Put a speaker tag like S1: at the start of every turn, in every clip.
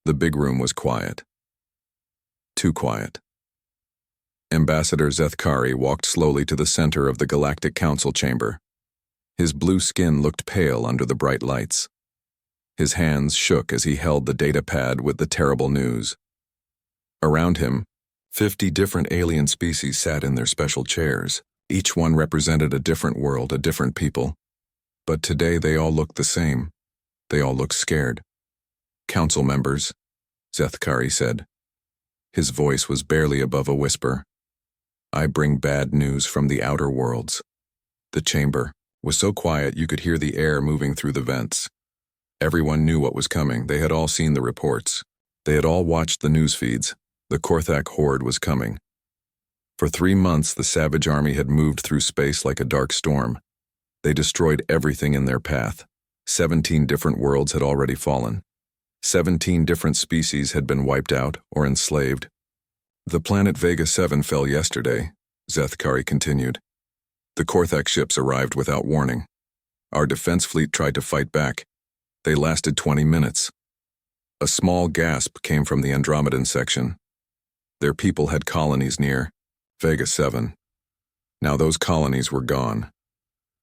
S1: The big room was quiet. Too quiet. Ambassador Zethkari walked slowly to the center of the Galactic Council chamber. His blue skin looked pale under the bright lights. His hands shook as he held the data pad with the terrible news. Around him, 50 different alien species sat in their special chairs. Each one represented a different world, a different people. But today they all looked the same. They all looked scared. "Council members," Zethkari said. His voice was barely above a whisper. "I bring bad news from the outer worlds." The chamber was so quiet you could hear the air moving through the vents. Everyone knew what was coming. They had all seen the reports. They had all watched the news feeds. The Korthak horde was coming. For 3 months, the savage army had moved through space like a dark storm. They destroyed everything in their path. 17 different worlds had already fallen. 17 different species had been wiped out or enslaved. "The planet Vega 7 fell yesterday," Zethkari continued. "The Korthak ships arrived without warning. Our defense fleet tried to fight back. They lasted 20 minutes. A small gasp came from the Andromedan section. Their people had colonies near Vega 7. Now those colonies were gone."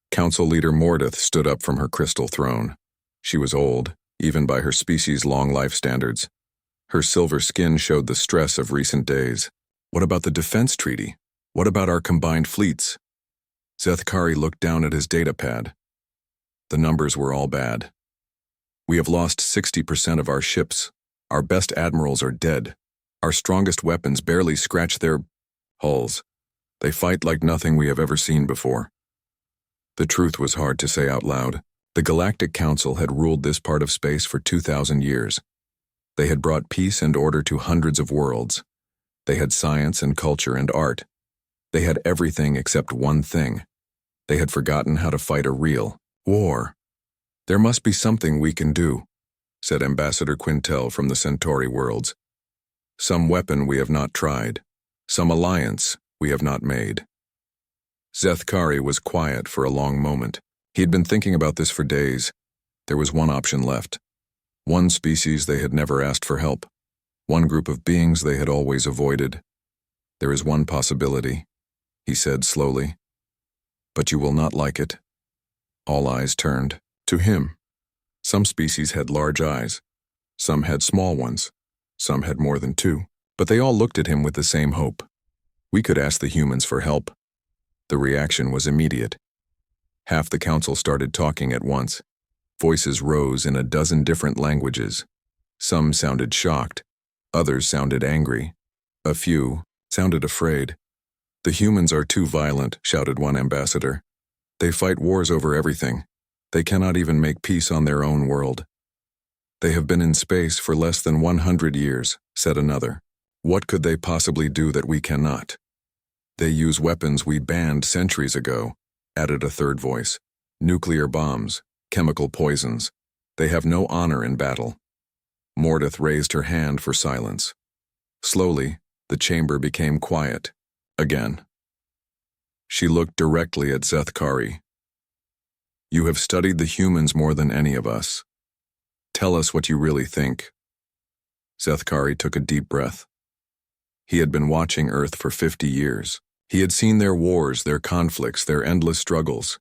S1: Council leader Mordeth stood up from her crystal throne. She was old, even by her species' long life standards. Her silver skin showed the stress of recent days. "What about the defense treaty? What about our combined fleets?" Zethkari looked down at his data pad. The numbers were all bad. "We have lost 60% of our ships. Our best admirals are dead. Our strongest weapons barely scratch their hulls. They fight like nothing we have ever seen before." The truth was hard to say out loud. The Galactic Council had ruled this part of space for 2,000 years. They had brought peace and order to hundreds of worlds. They had science and culture and art. They had everything except one thing. They had forgotten how to fight a real war. "There must be something we can do," said Ambassador Quintel from the Centauri worlds. "Some weapon we have not tried. Some alliance we have not made." Zethkari was quiet for a long moment. He had been thinking about this for days. There was one option left. One species they had never asked for help. One group of beings they had always avoided. "There is one possibility," he said slowly. "But you will not like it." All eyes turned to him. Some species had large eyes. Some had small ones. Some had more than 2. But they all looked at him with the same hope. "We could ask the humans for help." The reaction was immediate. Half the council started talking at once. Voices rose in a dozen different languages. Some sounded shocked. Others sounded angry. A few sounded afraid. "The humans are too violent," shouted one ambassador. "They fight wars over everything. They cannot even make peace on their own world." "They have been in space for less than 100 years, said another. "What could they possibly do that we cannot?" "They use weapons we banned centuries ago," added a third voice. "Nuclear bombs, chemical poisons. They have no honor in battle." Mordeth raised her hand for silence. Slowly, the chamber became quiet. Again. She looked directly at Zethkari. "You have studied the humans more than any of us. Tell us what you really think." Zethkari took a deep breath. He had been watching Earth for 50 years. He had seen their wars, their conflicts, their endless struggles.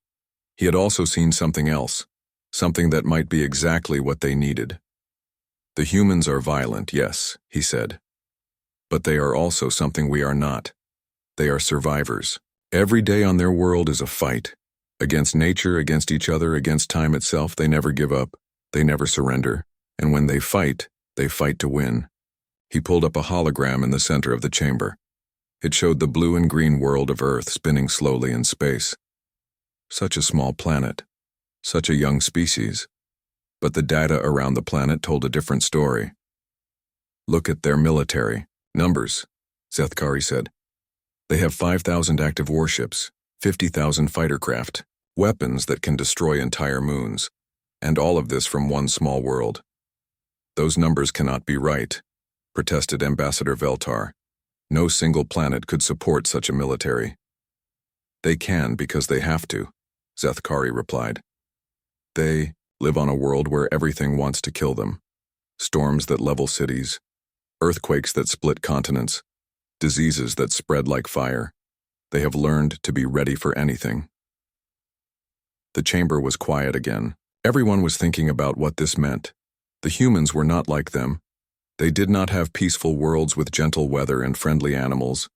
S1: He had also seen something else, something that might be exactly what they needed. "The humans are violent, yes," he said. "But they are also something we are not. They are survivors. Every day on their world is a fight. Against nature, against each other, against time itself. They never give up. They never surrender. And when they fight to win." He pulled up a hologram in the center of the chamber. It showed the blue and green world of Earth spinning slowly in space. Such a small planet. Such a young species. But the data around the planet told a different story. "Look at their military. Numbers," Zethkari said. "They have 5,000 active warships, 50,000 fighter craft, weapons that can destroy entire moons, and all of this from one small world." "Those numbers cannot be right," protested Ambassador Veltar. "No single planet could support such a military." "They can because they have to," Zethkari replied. "They live on a world where everything wants to kill them. storms that level cities, earthquakes that split continents, diseases that spread like fire. They have learned to be ready for anything. The chamber was quiet again. Everyone was thinking about what this meant. The humans were not like them. They did not have peaceful worlds with gentle weather and friendly animals.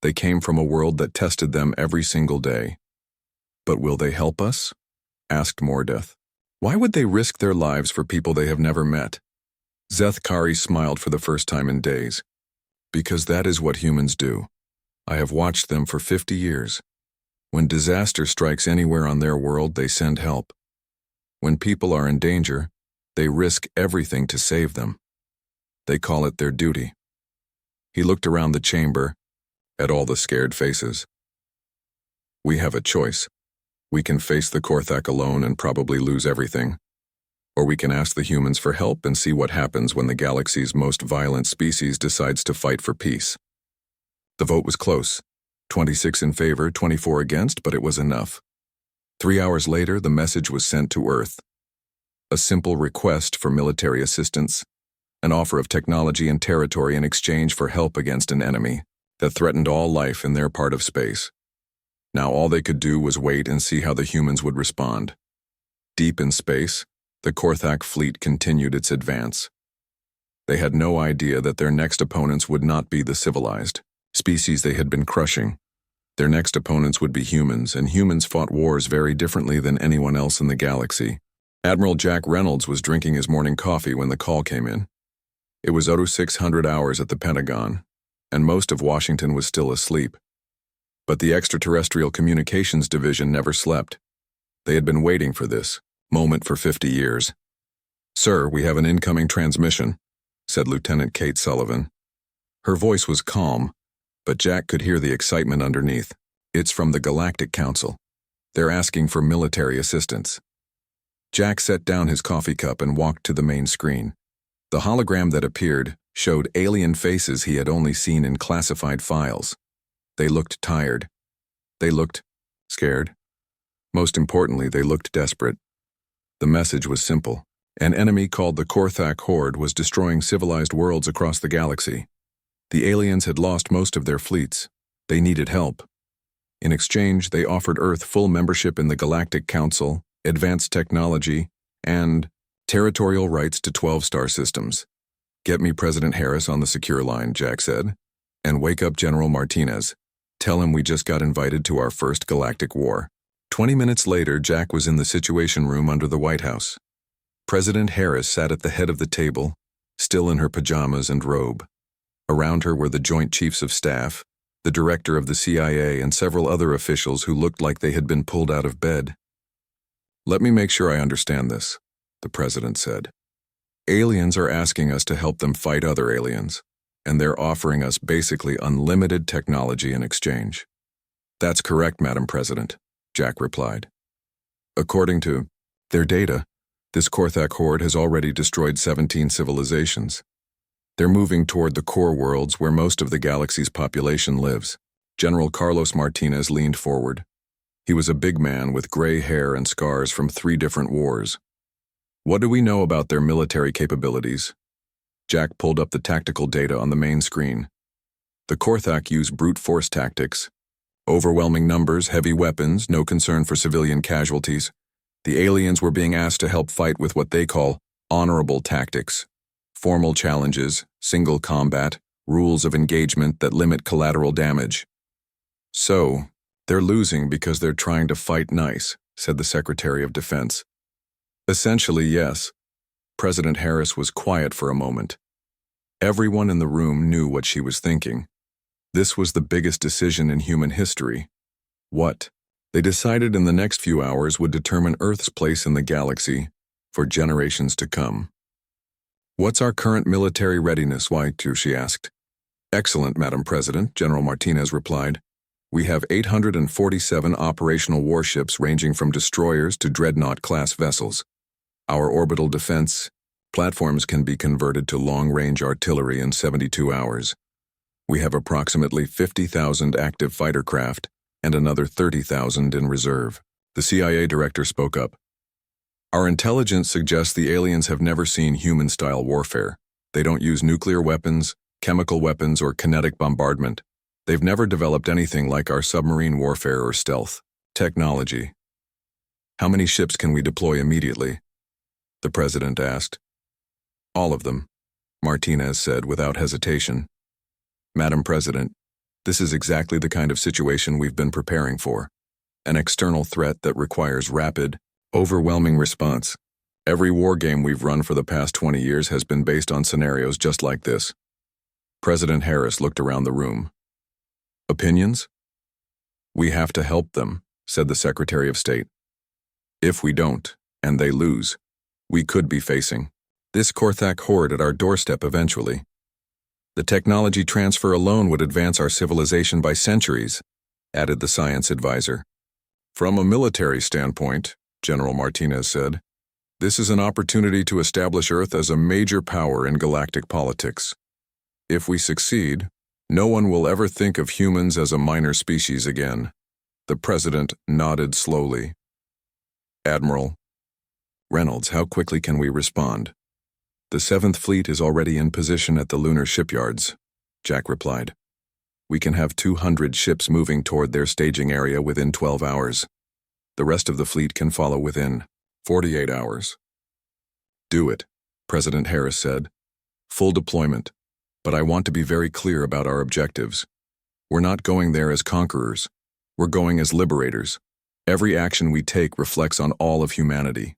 S1: They came from a world that tested them every single day. But will they help us? Asked Mordeth. Why would they risk their lives for people they have never met? Zethkari smiled for the first time in days. Because that is what humans do. I have watched them for 50 years. When disaster strikes anywhere on their world, they send help. When people are in danger, they risk everything to save them. They call it their duty. He looked around the chamber, at all the scared faces. We have a choice. We can face the Korthak alone and probably lose everything. Or we can ask the humans for help and see what happens when the galaxy's most violent species decides to fight for peace. The vote was close. 26 in favor, 24 against, but it was enough. 3 hours later, the message was sent to Earth. A simple request for military assistance, an offer of technology and territory in exchange for help against an enemy that threatened all life in their part of space. Now all they could do was wait and see how the humans would respond. Deep in space, the Korthak fleet continued its advance. They had no idea that their next opponents would not be the civilized species they had been crushing. Their next opponents would be humans, and humans fought wars very differently than anyone else in the galaxy. Admiral Jack Reynolds was drinking his morning coffee when the call came in. It was 0600 hours at the Pentagon, and most of Washington was still asleep. But the Extraterrestrial Communications Division never slept. They had been waiting for this moment for 50 years. "Sir, we have an incoming transmission," said Lieutenant Kate Sullivan. Her voice was calm, but Jack could hear the excitement underneath. "It's from the Galactic Council. They're asking for military assistance." Jack set down his coffee cup and walked to the main screen. The hologram that appeared showed alien faces he had only seen in classified files. They looked tired. They looked scared. Most importantly, they looked desperate. The message was simple. An enemy called the Korthak Horde was destroying civilized worlds across the galaxy. The aliens had lost most of their fleets. They needed help. In exchange, they offered Earth full membership in the Galactic Council, advanced technology, and territorial rights to 12 star systems. "Get me President Harris on the secure line," Jack said, "and wake up General Martinez. Tell him we just got invited to our first galactic war." 20 minutes later, Jack was in the Situation Room under the White House. President Harris sat at the head of the table, still in her pajamas and robe. Around her were the Joint Chiefs of Staff, the director of the CIA, and several other officials who looked like they had been pulled out of bed. "Let me make sure I understand this," the president said. "Aliens are asking us to help them fight other aliens, and they're offering us basically unlimited technology in exchange." "That's correct, Madam President," Jack replied. "According to their data, this Korthak horde has already destroyed 17 civilizations. They're moving toward the core worlds where most of the galaxy's population lives." General Carlos Martinez leaned forward. He was a big man with gray hair and scars from 3 different wars. "What do we know about their military capabilities?" Jack pulled up the tactical data on the main screen. The Korthak use brute force tactics. Overwhelming numbers, heavy weapons, no concern for civilian casualties. The aliens were being asked to help fight with what they call honorable tactics. Formal challenges, single combat, rules of engagement that limit collateral damage. "So, they're losing because they're trying to fight nice," said the Secretary of Defense. "Essentially, yes." President Harris was quiet for a moment. Everyone in the room knew what she was thinking. This was the biggest decision in human history. What they decided in the next few hours would determine Earth's place in the galaxy for generations to come. "What's our current military readiness, Y2?" she asked. "Excellent, Madam President," General Martinez replied. "We have 847 operational warships ranging from destroyers to dreadnought-class vessels. Our orbital defense platforms can be converted to long-range artillery in 72 hours. We have approximately 50,000 active fighter craft and another 30,000 in reserve." The CIA director spoke up. Our intelligence suggests the aliens have never seen human-style warfare. They don't use nuclear weapons, chemical weapons, or kinetic bombardment. They've never developed anything like our submarine warfare or stealth technology. How many ships can we deploy immediately? The president asked. All of them, Martinez said without hesitation. Madam President, this is exactly the kind of situation we've been preparing for. An external threat that requires rapid, overwhelming response. Every war game we've run for the past 20 years has been based on scenarios just like this. President Harris looked around the room. Opinions? We have to help them, said the Secretary of State. If we don't, and they lose, we could be facing this Korthak horde at our doorstep eventually. The technology transfer alone would advance our civilization by centuries, added the science advisor. From a military standpoint, General Martinez said, this is an opportunity to establish Earth as a major power in galactic politics. If we succeed, no one will ever think of humans as a minor species again. The president nodded slowly. Admiral Reynolds, how quickly can we respond? The 7th Fleet is already in position at the lunar shipyards, Jack replied. We can have 200 ships moving toward their staging area within 12 hours. The rest of the fleet can follow within 48 hours. Do it, President Harris said. Full deployment. But I want to be very clear about our objectives. We're not going there as conquerors. We're going as liberators. Every action we take reflects on all of humanity.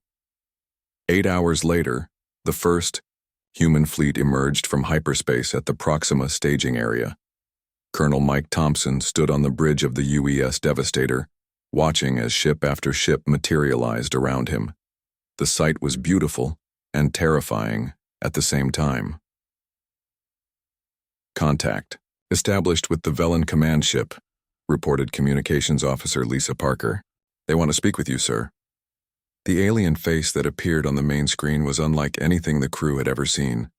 S1: 8 hours later, the first human fleet emerged from hyperspace at the Proxima staging area. Colonel Mike Thompson stood on the bridge of the UES Devastator, watching as ship after ship materialized around him. The sight was beautiful and terrifying at the same time. Contact established with the Velen command ship, reported Communications Officer Lisa Parker. They want to speak with you, sir. The alien face that appeared on the main screen was unlike anything the crew had ever seen.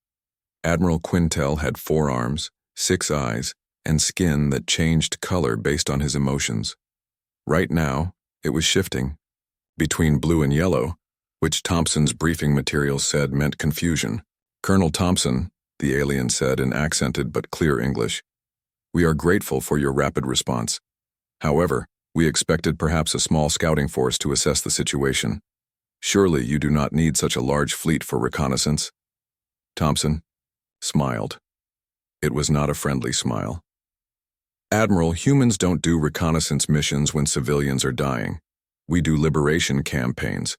S1: Admiral Quintel had 4 arms, 6 eyes, and skin that changed color based on his emotions. Right now, it was shifting between blue and yellow, which Thompson's briefing materials said meant confusion. Colonel Thompson, the alien said in accented but clear English, we are grateful for your rapid response. However, we expected perhaps a small scouting force to assess the situation. Surely you do not need such a large fleet for reconnaissance. Thompson smiled. It was not a friendly smile. Admiral, humans don't do reconnaissance missions when civilians are dying. We do liberation campaigns.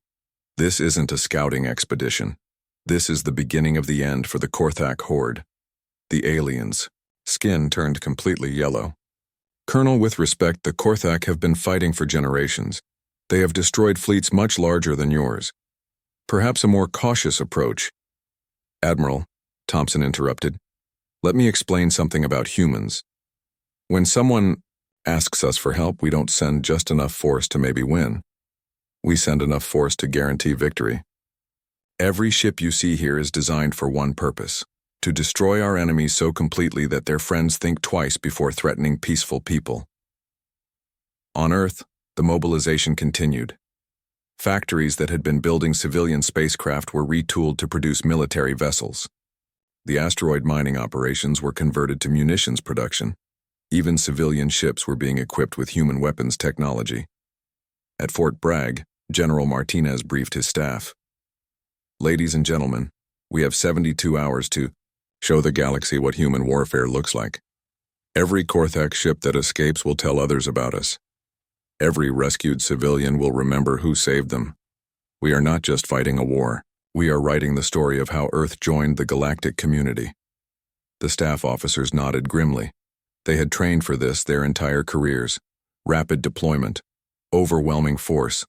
S1: This isn't a scouting expedition. This is the beginning of the end for the Korthak horde. The aliens. Skin turned completely yellow. Colonel, with respect, the Korthak have been fighting for generations. They have destroyed fleets much larger than yours. Perhaps a more cautious approach. Admiral, Thompson interrupted, let me explain something about humans. When someone asks us for help, we don't send just enough force to maybe win. We send enough force to guarantee victory. Every ship you see here is designed for one purpose: to destroy our enemies so completely that their friends think twice before threatening peaceful people. On Earth, the mobilization continued. Factories that had been building civilian spacecraft were retooled to produce military vessels. The asteroid mining operations were converted to munitions production. Even civilian ships were being equipped with human weapons technology. At Fort Bragg, General Martinez briefed his staff. Ladies and gentlemen, we have 72 hours to show the galaxy what human warfare looks like. Every Korthak ship that escapes will tell others about us. Every rescued civilian will remember who saved them. We are not just fighting a war. We are writing the story of how Earth joined the galactic community. The staff officers nodded grimly. They had trained for this their entire careers. Rapid deployment, overwhelming force,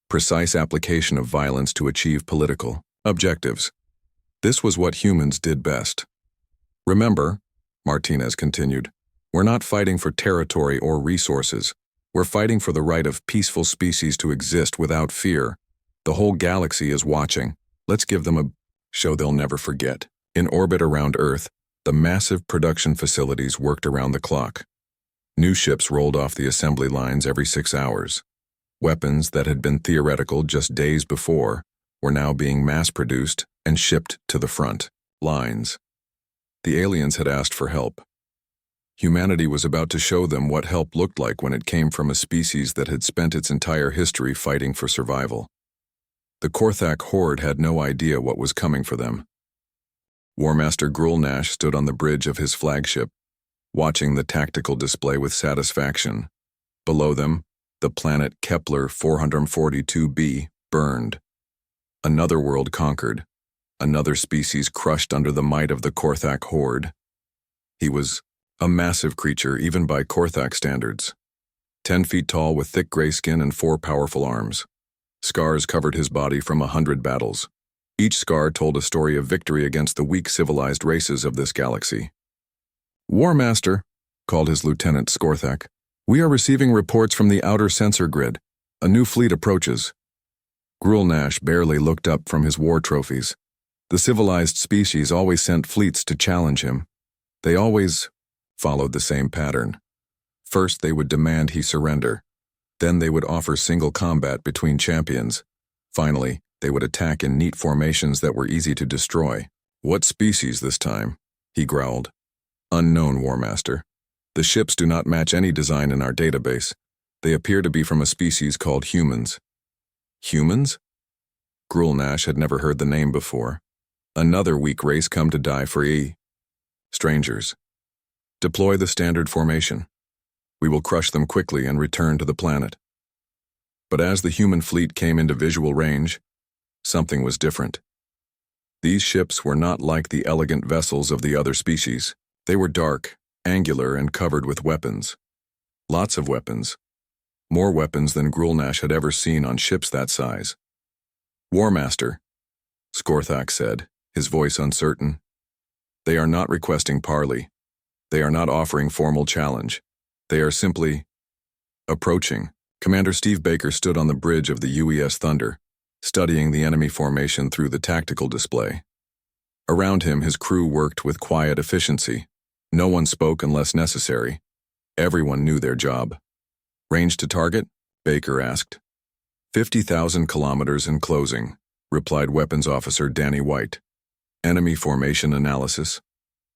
S1: precise application of violence to achieve political objectives. This was what humans did best. Remember, Martinez continued, we're not fighting for territory or resources. We're fighting for the right of peaceful species to exist without fear. The whole galaxy is watching. Let's give them a show they'll never forget. In orbit around Earth, the massive production facilities worked around the clock. New ships rolled off the assembly lines every 6 hours. Weapons that had been theoretical just days before were now being mass-produced and shipped to the front lines. The aliens had asked for help. Humanity was about to show them what help looked like when it came from a species that had spent its entire history fighting for survival. The Korthak horde had no idea what was coming for them. War Master Grulnash stood on the bridge of his flagship, watching the tactical display with satisfaction. Below them, the planet Kepler 442b burned. Another world conquered, another species crushed under the might of the Korthak horde. He was a massive creature even by Korthak standards. 10 feet tall with thick gray skin and 4 powerful arms. Scars covered his body from 100 battles. Each scar told a story of victory against the weak civilized races of this galaxy. "War Master," called his lieutenant Skorthak, "we are receiving reports from the outer sensor grid. A new fleet approaches." Grulnash barely looked up from his war trophies. The civilized species always sent fleets to challenge him. They always followed the same pattern. First, they would demand he surrender. Then they would offer single combat between champions. Finally, they would attack in neat formations that were easy to destroy. "What species this time?" he growled. "Unknown, War Master. The ships do not match any design in our database. They appear to be from a species called humans." Humans? Grulnash had never heard the name before. Another weak race come to die for strangers. Deploy the standard formation. We will crush them quickly and return to the planet. But as the human fleet came into visual range, something was different. These ships were not like the elegant vessels of the other species. They were dark, angular, and covered with weapons. Lots of weapons. More weapons than Grulnash had ever seen on ships that size. "War Master," Skorthak said, his voice uncertain. "They are not requesting parley. They are not offering formal challenge. They are simply approaching." Commander Steve Baker stood on the bridge of the UES Thunder, studying the enemy formation through the tactical display. Around him, his crew worked with quiet efficiency. No one spoke unless necessary. Everyone knew their job. "Range to target?" Baker asked. 50,000 kilometers in closing, replied Weapons Officer Danny White. "Enemy formation analysis.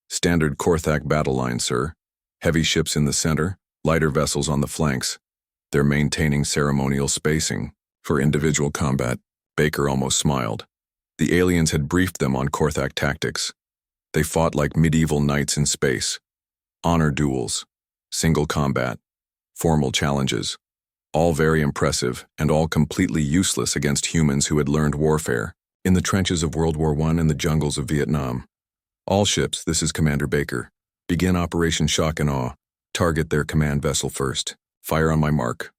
S1: Standard Korthak battle line, sir. Heavy ships in the center, lighter vessels on the flanks. They're maintaining ceremonial spacing for individual combat." Baker almost smiled. The aliens had briefed them on Korthak tactics. They fought like medieval knights in space. Honor duels, single combat, formal challenges, all very impressive and all completely useless against humans who had learned warfare in the trenches of World War I and the jungles of Vietnam. "All ships, this is Commander Baker. Begin Operation Shock and Awe. Target their command vessel first. Fire on my mark."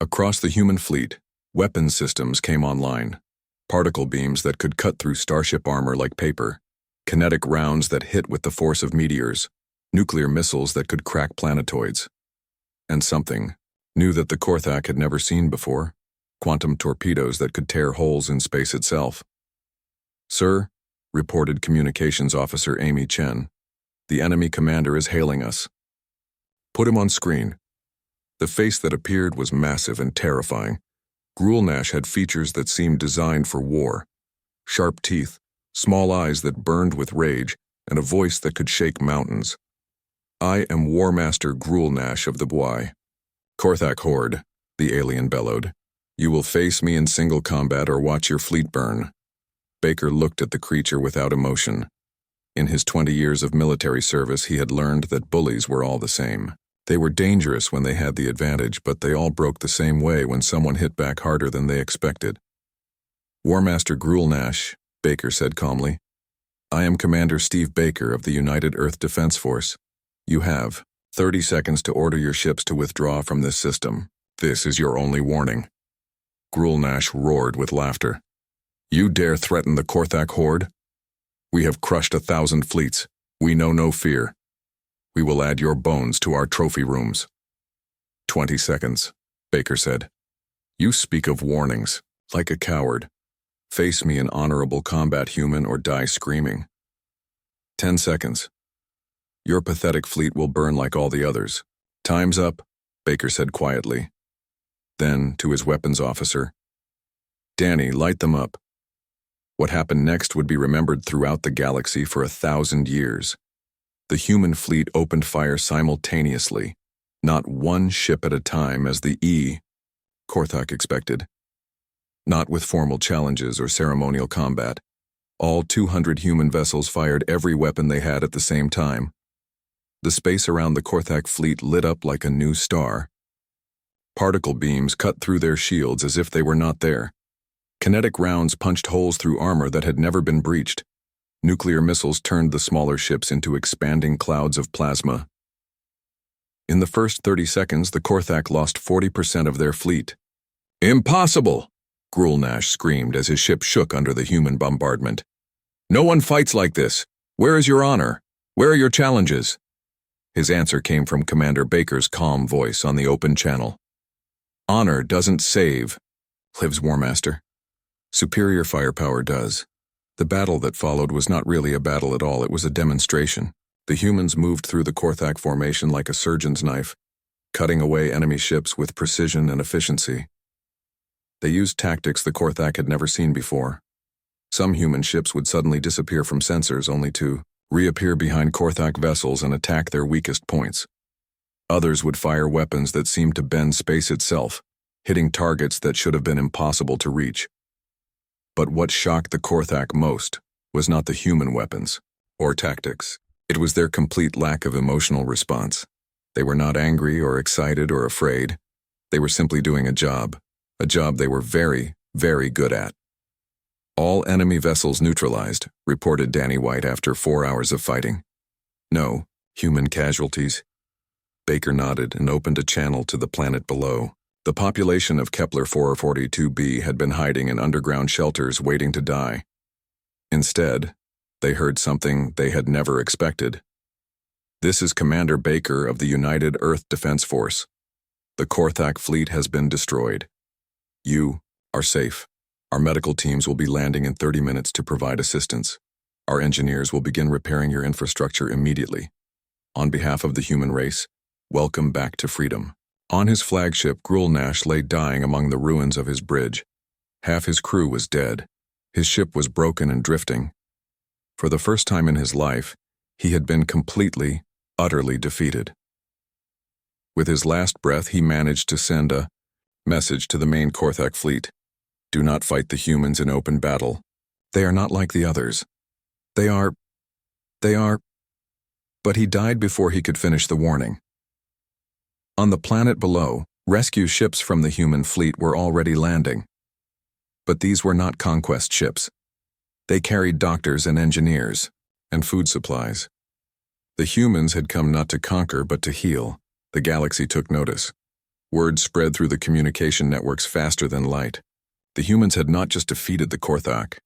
S1: Across the human fleet, weapons systems came online. Particle beams that could cut through starship armor like paper. Kinetic rounds that hit with the force of meteors. Nuclear missiles that could crack planetoids. And something new that the Korthak had never seen before. Quantum torpedoes that could tear holes in space itself. "Sir," reported Communications Officer Amy Chen, "the enemy commander is hailing us." "Put him on screen." The face that appeared was massive and terrifying. Grulnash had features that seemed designed for war. Sharp teeth, small eyes that burned with rage, and a voice that could shake mountains. "I am War Master Grulnash of the Bwai." "Korthak horde," the alien bellowed. "You will face me in single combat or watch your fleet burn." Baker looked at the creature without emotion. In his 20 years of military service, he had learned that bullies were all the same. They were dangerous when they had the advantage, but they all broke the same way when someone hit back harder than they expected. "War Master Grulnash," Baker said calmly. "I am Commander Steve Baker of the United Earth Defense Force. You have 30 seconds to order your ships to withdraw from this system. This is your only warning." Grulnash roared with laughter. "You dare threaten the Korthak horde? We have crushed 1,000 fleets. We know no fear. We will add your bones to our trophy rooms." 20 seconds, Baker said. "You speak of warnings, like a coward. Face me in honorable combat, human, or die screaming." 10 seconds. "Your pathetic fleet will burn like all the others." "Time's up," Baker said quietly. Then, to his weapons officer, Danny, light them up. What happened next would be remembered throughout the galaxy for 1,000 years. The human fleet opened fire simultaneously, not one ship at a time as the Korthak expected. Not with formal challenges or ceremonial combat. All 200 human vessels fired every weapon they had at the same time. The space around the Korthak fleet lit up like a new star. Particle beams cut through their shields as if they were not there. Kinetic rounds punched holes through armor that had never been breached. Nuclear missiles turned the smaller ships into expanding clouds of plasma. In the first 30 seconds, the Korthak lost 40% of their fleet. "Impossible!" Grulnash screamed as his ship shook under the human bombardment. "No one fights like this. Where is your honor? Where are your challenges?" His answer came from Commander Baker's calm voice on the open channel. "Honor doesn't save," lives Warmaster. "Superior firepower does." The battle that followed was not really a battle at all, it was a demonstration. The humans moved through the Korthak formation like a surgeon's knife, cutting away enemy ships with precision and efficiency. They used tactics the Korthak had never seen before. Some human ships would suddenly disappear from sensors only to reappear behind Korthak vessels and attack their weakest points. Others would fire weapons that seemed to bend space itself, hitting targets that should have been impossible to reach. But what shocked the Korthak most was not the human weapons or tactics. It was their complete lack of emotional response. They were not angry or excited or afraid. They were simply doing a job they were very, very good at. "All enemy vessels neutralized," reported Danny White after 4 hours of fighting. "No human casualties." Baker nodded and opened a channel to the planet below. The population of Kepler 442b had been hiding in underground shelters waiting to die. Instead, they heard something they had never expected. "This is Commander Baker of the United Earth Defense Force. The Korthak fleet has been destroyed. You are safe. Our medical teams will be landing in 30 minutes to provide assistance. Our engineers will begin repairing your infrastructure immediately. On behalf of the human race, welcome back to freedom." On his flagship, Grulnash lay dying among the ruins of his bridge. Half his crew was dead. His ship was broken and drifting. For the first time in his life, he had been completely, utterly defeated. With his last breath, he managed to send a message to the main Korthak fleet. "Do not fight the humans in open battle. They are not like the others. They are... But he died before he could finish the warning. On the planet below, rescue ships from the human fleet were already landing. But these were not conquest ships. They carried doctors and engineers, and food supplies. The humans had come not to conquer but to heal. The galaxy took notice. Word spread through the communication networks faster than light. The humans had not just defeated the Korthak.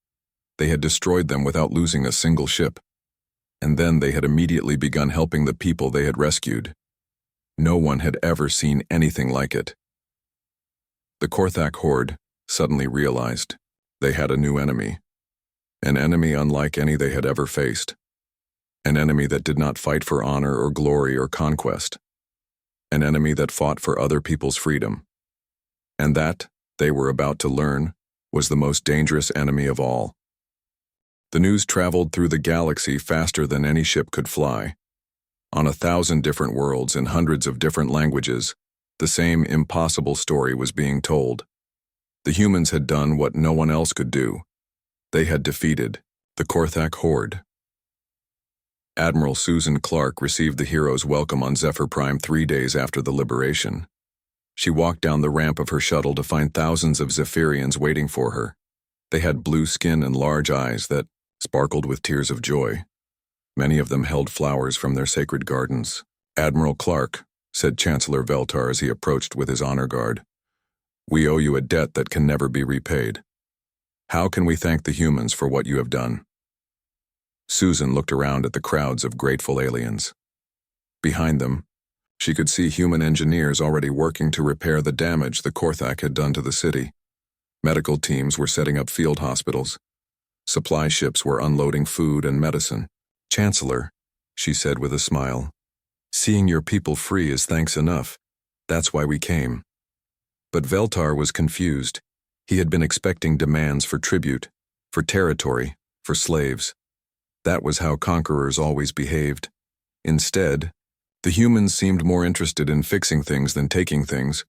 S1: They had destroyed them without losing a single ship. And then they had immediately begun helping the people they had rescued. No one had ever seen anything like it. The Korthak horde suddenly realized they had a new enemy. An enemy unlike any they had ever faced. An enemy that did not fight for honor or glory or conquest. An enemy that fought for other people's freedom. And that, they were about to learn, was the most dangerous enemy of all. The news traveled through the galaxy faster than any ship could fly. On 1,000 different worlds in hundreds of different languages, the same impossible story was being told. The humans had done what no one else could do. They had defeated the Korthak horde. Admiral Susan Clark received the hero's welcome on Zephyr Prime 3 days after the liberation. She walked down the ramp of her shuttle to find thousands of Zephyrians waiting for her. They had blue skin and large eyes that sparkled with tears of joy. Many of them held flowers from their sacred gardens. "Admiral Clark," said Chancellor Veltar as he approached with his honor guard, "we owe you a debt that can never be repaid. How can we thank the humans for what you have done?" Susan looked around at the crowds of grateful aliens. Behind them, she could see human engineers already working to repair the damage the Korthak had done to the city. Medical teams were setting up field hospitals. Supply ships were unloading food and medicine. "Chancellor," she said with a smile, "seeing your people free is thanks enough. That's why we came." But Veltar was confused. He had been expecting demands for tribute, for territory, for slaves. That was how conquerors always behaved. Instead, the humans seemed more interested in fixing things than taking things.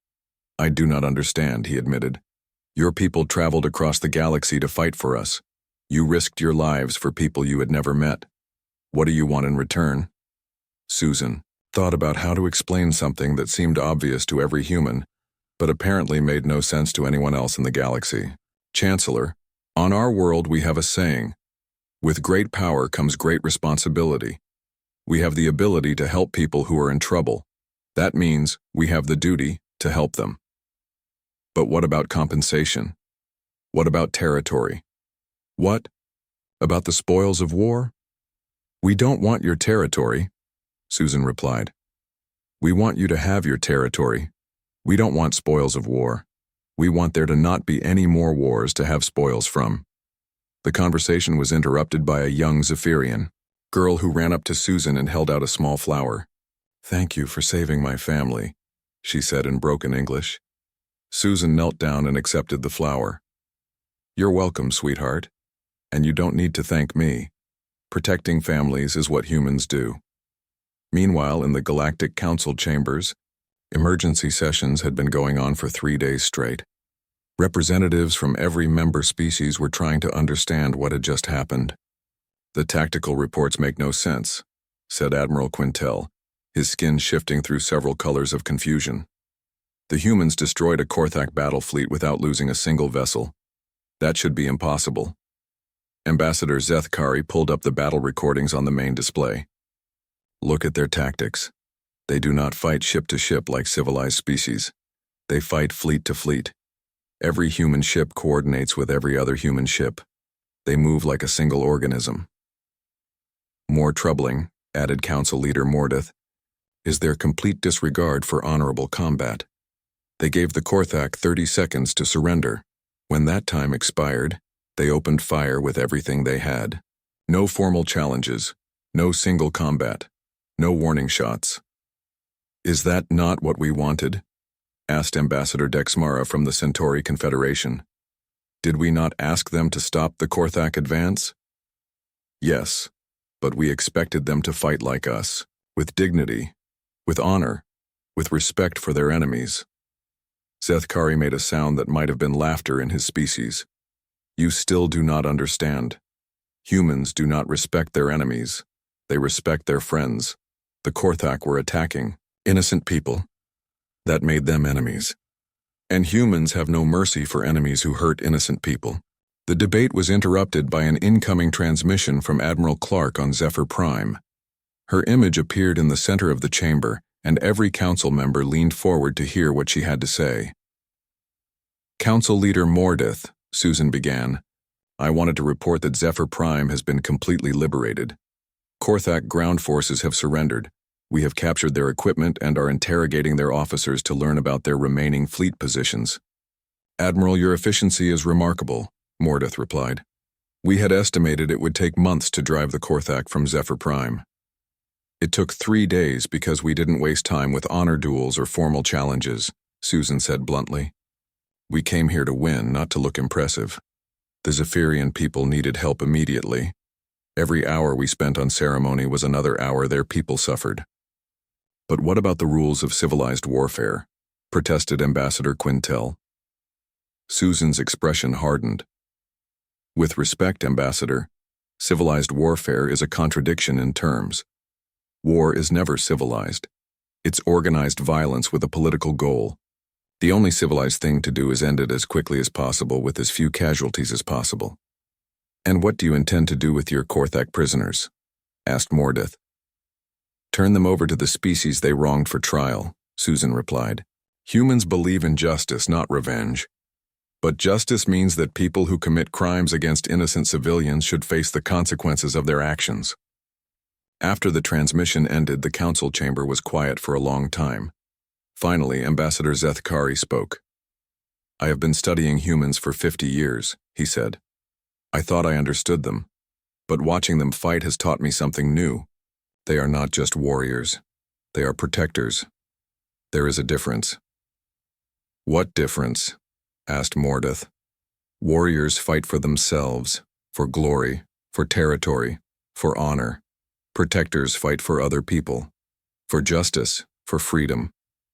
S1: "I do not understand," he admitted. "Your people traveled across the galaxy to fight for us. You risked your lives for people you had never met. What do you want in return?" Susan thought about how to explain something that seemed obvious to every human, but apparently made no sense to anyone else in the galaxy. "Chancellor, on our world we have a saying, with great power comes great responsibility. We have the ability to help people who are in trouble. That means we have the duty to help them. But what about compensation? What about territory? What about the spoils of war?" "We don't want your territory," Susan replied. "We want you to have your territory. We don't want spoils of war. We want there to not be any more wars to have spoils from." The conversation was interrupted by a young Zephyrian girl who ran up to Susan and held out a small flower. "Thank you for saving my family," she said in broken English. Susan knelt down and accepted the flower. "You're welcome, sweetheart. And you don't need to thank me. Protecting families is what humans do." Meanwhile, in the Galactic Council chambers, emergency sessions had been going on for 3 days straight. Representatives from every member species were trying to understand what had just happened. "The tactical reports make no sense," said Admiral Quintel, his skin shifting through several colors of confusion. "The humans destroyed a Korthak battle fleet without losing a single vessel. That should be impossible." Ambassador Zethkari pulled up the battle recordings on the main display. "Look at their tactics. They do not fight ship to ship like civilized species. They fight fleet to fleet. Every human ship coordinates with every other human ship. They move like a single organism. More troubling," added Council Leader Mordeth, "is their complete disregard for honorable combat. They gave the Korthak 30 seconds to surrender. When that time expired, they opened fire with everything they had. No formal challenges, no single combat, no warning shots." "Is that not what we wanted?" asked Ambassador Dexmara from the Centauri Confederation. "Did we not ask them to stop the Korthak advance?" "Yes, but we expected them to fight like us, with dignity, with honor, with respect for their enemies." Zethkari made a sound that might have been laughter in his species. "You still do not understand. Humans do not respect their enemies. They respect their friends. The Korthak were attacking innocent people. That made them enemies. And humans have no mercy for enemies who hurt innocent people." The debate was interrupted by an incoming transmission from Admiral Clark on Zephyr Prime. Her image appeared in the center of the chamber, and every council member leaned forward to hear what she had to say. "Council Leader Mordeth," Susan began, "I wanted to report that Zephyr Prime has been completely liberated. Korthak ground forces have surrendered. We have captured their equipment and are interrogating their officers to learn about their remaining fleet positions." "Admiral, your efficiency is remarkable," Mordeth replied. "We had estimated it would take months to drive the Korthak from Zephyr Prime. It took 3 days because we didn't waste time with honor duels or formal challenges," Susan said bluntly. "We came here to win, not to look impressive. The Zephyrian people needed help immediately. Every hour we spent on ceremony was another hour their people suffered." "But what about the rules of civilized warfare?" protested Ambassador Quintel. Susan's expression hardened. "With respect, Ambassador, civilized warfare is a contradiction in terms. War is never civilized. It's organized violence with a political goal. The only civilized thing to do is end it as quickly as possible with as few casualties as possible." "And what do you intend to do with your Korthak prisoners?" asked Mordeth. "Turn them over to the species they wronged for trial," Susan replied. "Humans believe in justice, not revenge. But justice means that people who commit crimes against innocent civilians should face the consequences of their actions." After the transmission ended, the council chamber was quiet for a long time. Finally, Ambassador Zethkari spoke. "I have been studying humans for 50 years, he said. I thought I understood them, but watching them fight has taught me something new. They are not just warriors. They are protectors. There is a difference." "What difference?" asked Mordeth. Warriors fight for themselves, for glory, for territory, for honor. Protectors fight for other people, for justice, for freedom,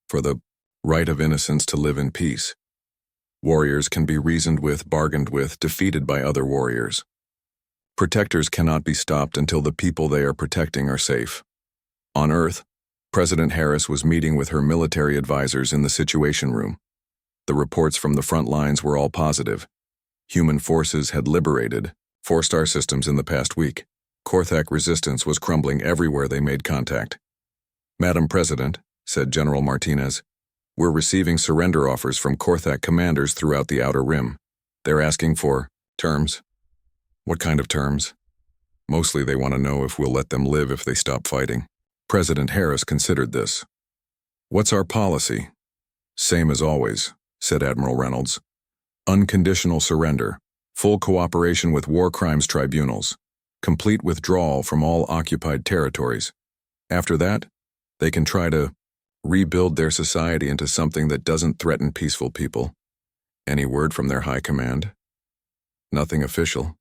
S1: for the right of innocence to live in peace. Warriors can be reasoned with, bargained with, defeated by other warriors. Protectors cannot be stopped until the people they are protecting are safe. On Earth, President Harris was meeting with her military advisors in the Situation Room. The reports from the front lines were all positive. Human forces had liberated 4-star systems in the past week. Korthak resistance was crumbling everywhere they made contact. "Madam President," said General Martinez, "we're receiving surrender offers from Korthak commanders throughout the Outer Rim. They're asking for terms." "What kind of terms?" "Mostly they want to know if we'll let them live if they stop fighting." President Harris considered this. "What's our policy?" "Same as always," said Admiral Reynolds. "Unconditional surrender, full cooperation with war crimes tribunals, complete withdrawal from all occupied territories. After that, they can try to rebuild their society into something that doesn't threaten peaceful people." "Any word from their high command?" "Nothing official.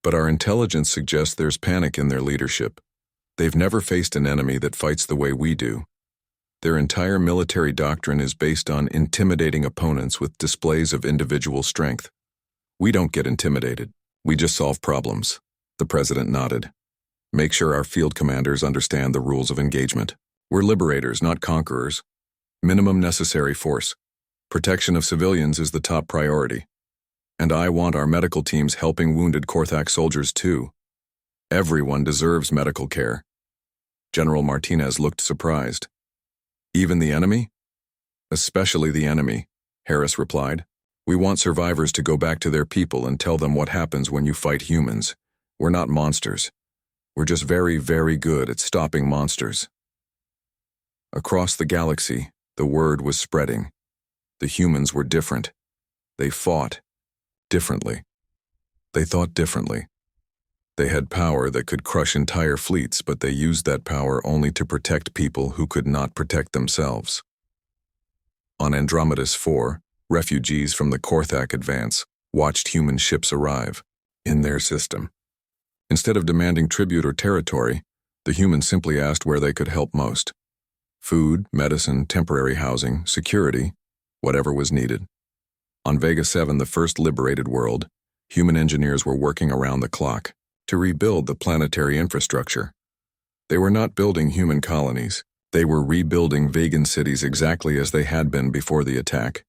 S1: But our intelligence suggests there's panic in their leadership. They've never faced an enemy that fights the way we do. Their entire military doctrine is based on intimidating opponents with displays of individual strength. We don't get intimidated. We just solve problems." The president nodded. "Make sure our field commanders understand the rules of engagement. We're liberators, not conquerors. Minimum necessary force. Protection of civilians is the top priority. And I want our medical teams helping wounded Korthak soldiers too. Everyone deserves medical care." General Martinez looked surprised. "Even the enemy?" "Especially the enemy," Harris replied. "We want survivors to go back to their people and tell them what happens when you fight humans. We're not monsters. We're just very, very good at stopping monsters." Across the galaxy, the word was spreading. The humans were different. They fought differently. They thought differently. They had power that could crush entire fleets, but they used that power only to protect people who could not protect themselves. On Andromedas 4, refugees from the Korthak advance watched human ships arrive in their system. Instead of demanding tribute or territory, the humans simply asked where they could help most. Food, medicine, temporary housing, security, whatever was needed. On Vega 7, the first liberated world, human engineers were working around the clock to rebuild the planetary infrastructure. They were not building human colonies. They were rebuilding vegan cities exactly as they had been before the attack.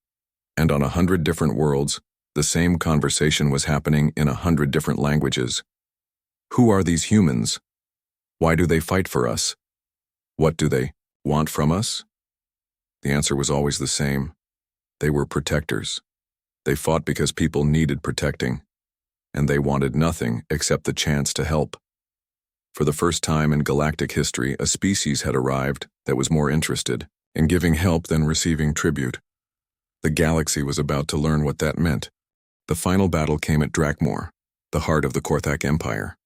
S1: And on 100 different worlds, the same conversation was happening in 100 different languages. Who are these humans? Why do they fight for us? What do they want from us? The answer was always the same. They were protectors. They fought because people needed protecting, and they wanted nothing except the chance to help. For the first time in galactic history, a species had arrived that was more interested in giving help than receiving tribute. The galaxy was about to learn what that meant. The final battle came at Drakmor, the heart of the Korthak Empire.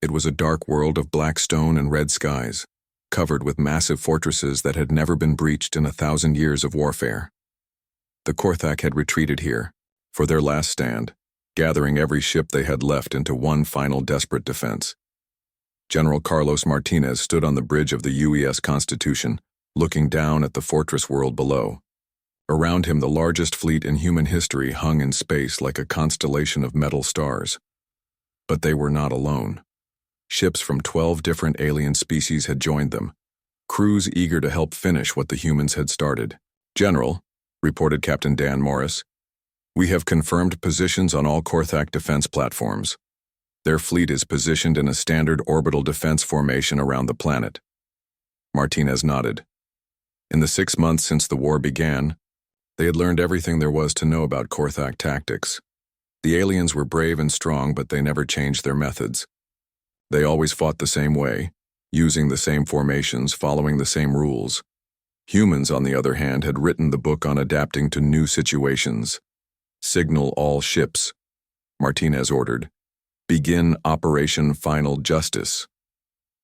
S1: It was a dark world of black stone and red skies, covered with massive fortresses that had never been breached in 1,000 years of warfare. The Korthak had retreated here, for their last stand, gathering every ship they had left into one final desperate defense. General Carlos Martinez stood on the bridge of the UES Constitution, looking down at the fortress world below. Around him, the largest fleet in human history hung in space like a constellation of metal stars. But they were not alone. Ships from 12 different alien species had joined them, crews eager to help finish what the humans had started. "General," reported Captain Dan Morris, "we have confirmed positions on all Korthak defense platforms. Their fleet is positioned in a standard orbital defense formation around the planet." Martinez nodded. In the 6 months since the war began, they had learned everything there was to know about Korthak tactics. The aliens were brave and strong, but they never changed their methods. They always fought the same way, using the same formations, following the same rules. Humans, on the other hand, had written the book on adapting to new situations. "Signal all ships," Martinez ordered. "Begin Operation Final Justice."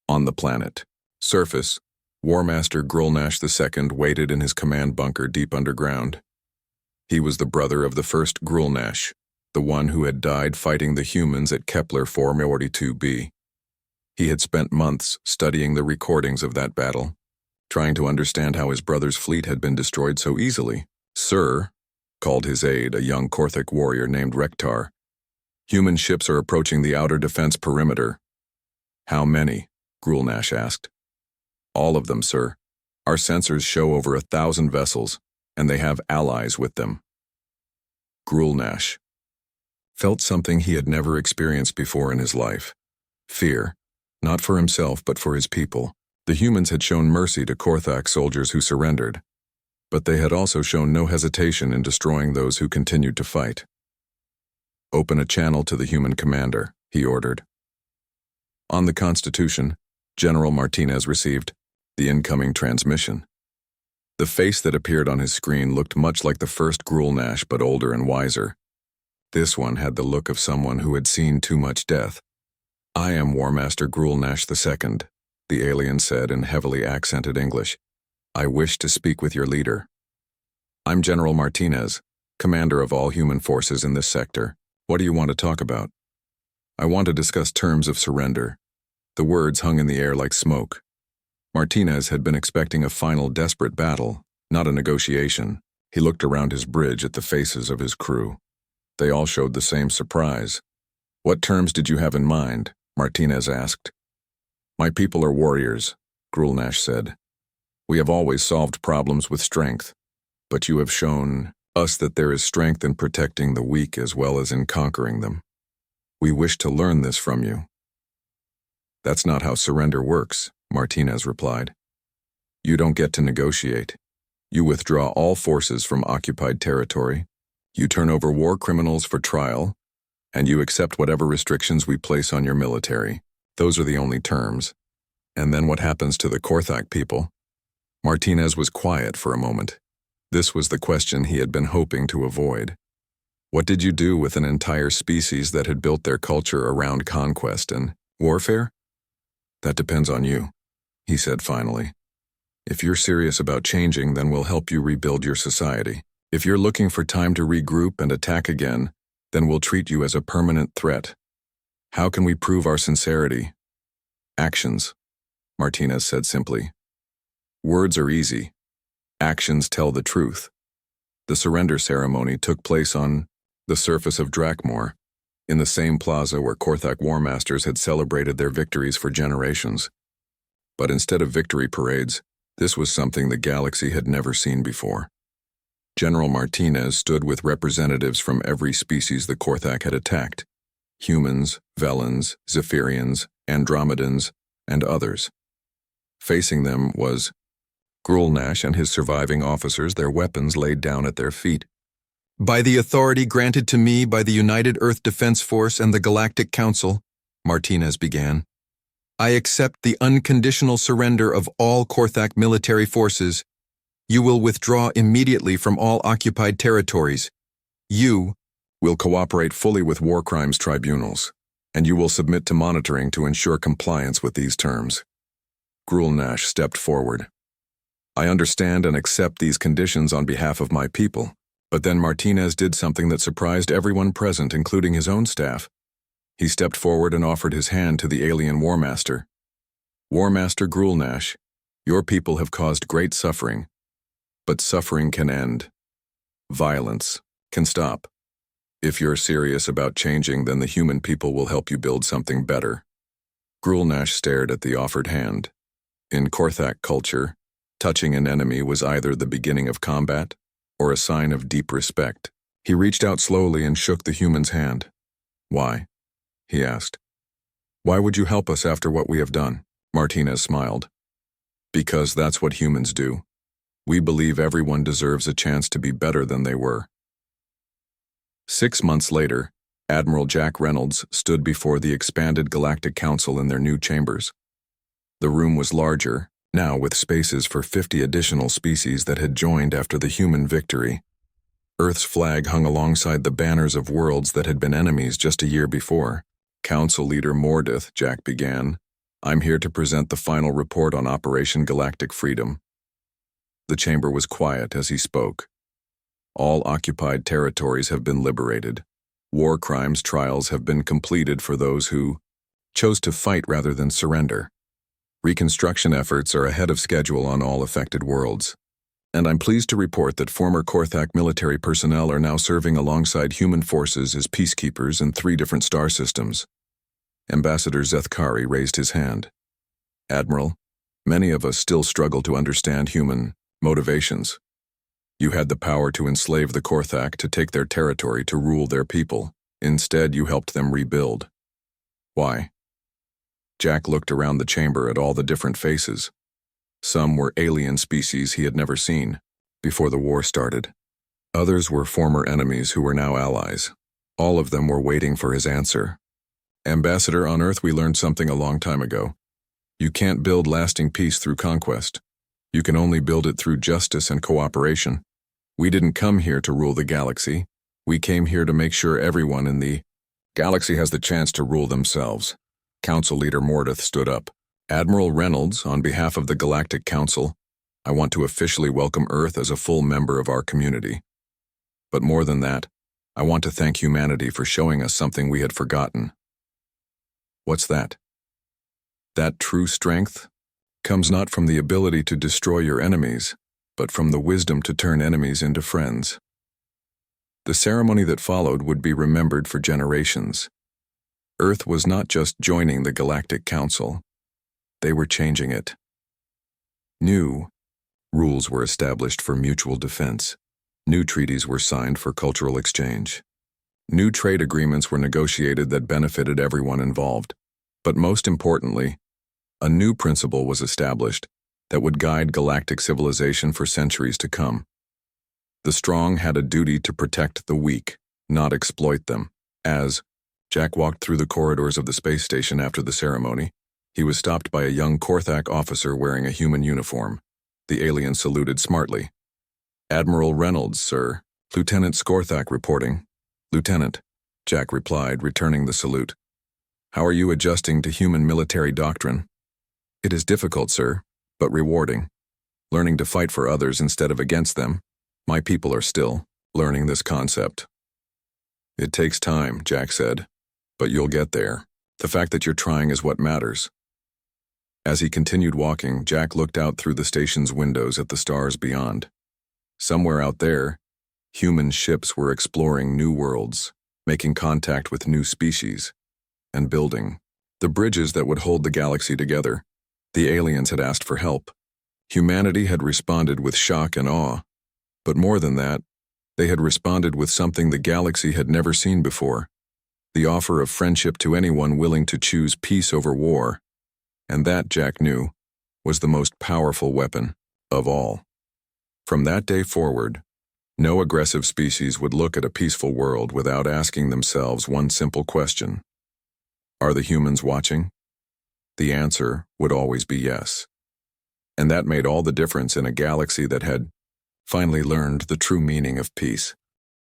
S1: On the planet. Surface, War Master Grulnash II waited in his command bunker deep underground. He was the brother of the first Grulnash, the one who had died fighting the humans at Kepler 442b. He had spent months studying the recordings of that battle, trying to understand how his brother's fleet had been destroyed so easily. "Sir," called his aide, a young Korthak warrior named Rektar, "human ships are approaching the outer defense perimeter." "How many?" Grulnash asked. "All of them, sir. Our sensors show over 1,000 vessels, and they have allies with them." Grulnash felt something he had never experienced before in his life. Fear, not for himself but for his people. The humans had shown mercy to Korthak soldiers who surrendered, but they had also shown no hesitation in destroying those who continued to fight. "Open a channel to the human commander," he ordered. On the Constitution, General Martinez received the incoming transmission. The face that appeared on his screen looked much like the first Grulnash, but older and wiser. This one had the look of someone who had seen too much death. "I am War Master Grulnash II, the alien said in heavily accented English. "I wish to speak with your leader." "I'm General Martinez, commander of all human forces in this sector. What do you want to talk about?" "I want to discuss terms of surrender." The words hung in the air like smoke. Martinez had been expecting a final desperate battle, not a negotiation. He looked around his bridge at the faces of his crew. They all showed the same surprise. "What terms did you have in mind?" Martinez asked. "My people are warriors," Grulnash said. "We have always solved problems with strength, but you have shown us that there is strength in protecting the weak as well as in conquering them. We wish to learn this from you." "That's not how surrender works," Martinez replied. "You don't get to negotiate. You withdraw all forces from occupied territory, you turn over war criminals for trial, and you accept whatever restrictions we place on your military. Those are the only terms. And then what happens to the Korthak people?" Martinez was quiet for a moment. This was the question he had been hoping to avoid. What did you do with an entire species that had built their culture around conquest and warfare? "That depends on you," he said finally. "If you're serious about changing, then we'll help you rebuild your society. If you're looking for time to regroup and attack again, then we'll treat you as a permanent threat. How can we prove our sincerity?" "Actions," Martinez said simply. "Words are easy. Actions tell the truth." The surrender ceremony took place on the surface of Drakmor, in the same plaza where Korthak war masters had celebrated their victories for generations. But instead of victory parades, this was something the galaxy had never seen before. General Martinez stood with representatives from every species the Korthak had attacked: humans, Velans, Zephyrians, Andromedans, and others. Facing them was Grulnash and his surviving officers, their weapons laid down at their feet. "By the authority granted to me by the United Earth Defense Force and the Galactic Council," Martinez began, "I accept the unconditional surrender of all Korthak military forces. You will withdraw immediately from all occupied territories. You will cooperate fully with war crimes tribunals, and you will submit to monitoring to ensure compliance with these terms." Grulnash stepped forward. "I understand and accept these conditions on behalf of my people." But then Martinez did something that surprised everyone present, including his own staff. He stepped forward and offered his hand to the alien War Master. "War Master Grulnash, your people have caused great suffering, but suffering can end. Violence can stop. If you're serious about changing, then the human people will help you build something better." Grulnash stared at the offered hand. In Korthak culture, touching an enemy was either the beginning of combat or a sign of deep respect. He reached out slowly and shook the human's hand. "Why?" he asked. "Why would you help us after what we have done?" Martinez smiled. "Because that's what humans do. We believe everyone deserves a chance to be better than they were." 6 months later, Admiral Jack Reynolds stood before the expanded Galactic Council in their new chambers. The room was larger, now with spaces for 50 additional species that had joined after the human victory. Earth's flag hung alongside the banners of worlds that had been enemies just a year before. "Council Leader Mordith," Jack began, "I'm here to present the final report on Operation Galactic Freedom." The chamber was quiet as he spoke. "All occupied territories have been liberated. War crimes trials have been completed for those who chose to fight rather than surrender. Reconstruction efforts are ahead of schedule on all affected worlds. And I'm pleased to report that former Korthak military personnel are now serving alongside human forces as peacekeepers in 3 different star systems. Ambassador Zethkari raised his hand. Admiral, many of us still struggle to understand human motivations. You had the power to enslave the Korthak, to take their territory, to rule their people. Instead, you helped them rebuild. Why? Jack looked around the chamber at all the different faces. Some were alien species he had never seen before the war started. Others were former enemies who were now allies. All of them were waiting for his answer. Ambassador, on Earth we learned something a long time ago. You can't build lasting peace through conquest. You can only build it through justice and cooperation. We didn't come here to rule the galaxy. We came here to make sure everyone in the galaxy has the chance to rule themselves. Council Leader Mordeth stood up. Admiral Reynolds, on behalf of the Galactic Council, I want to officially welcome Earth as a full member of our community. But more than that, I want to thank humanity for showing us something we had forgotten. What's that? That true strength comes not from the ability to destroy your enemies, but from the wisdom to turn enemies into friends. The ceremony that followed would be remembered for generations. Earth was not just joining the Galactic Council. They were changing it. New rules were established for mutual defense. New treaties were signed for cultural exchange. New trade agreements were negotiated that benefited everyone involved. But most importantly, a new principle was established that would guide galactic civilization for centuries to come. The strong had a duty to protect the weak, not exploit them. As Jack walked through the corridors of the space station after the ceremony, he was stopped by a young Korthak officer wearing a human uniform. The alien saluted smartly. Admiral Reynolds, sir. Lieutenant Skorthak reporting. Lieutenant, Jack replied, returning the salute. How are you adjusting to human military doctrine? It is difficult, sir, but rewarding. Learning to fight for others instead of against them. My people are still learning this concept. It takes time, Jack said, but you'll get there. The fact that you're trying is what matters. As he continued walking, Jack looked out through the station's windows at the stars beyond. Somewhere out there, human ships were exploring new worlds, making contact with new species, and building the bridges that would hold the galaxy together. The aliens had asked for help. Humanity had responded with shock and awe. But more than that, they had responded with something the galaxy had never seen before. The offer of friendship to anyone willing to choose peace over war. And that, Jack knew, was the most powerful weapon of all. From that day forward, no aggressive species would look at a peaceful world without asking themselves one simple question. Are the humans watching? The answer would always be yes. And that made all the difference in a galaxy that had finally learned the true meaning of peace.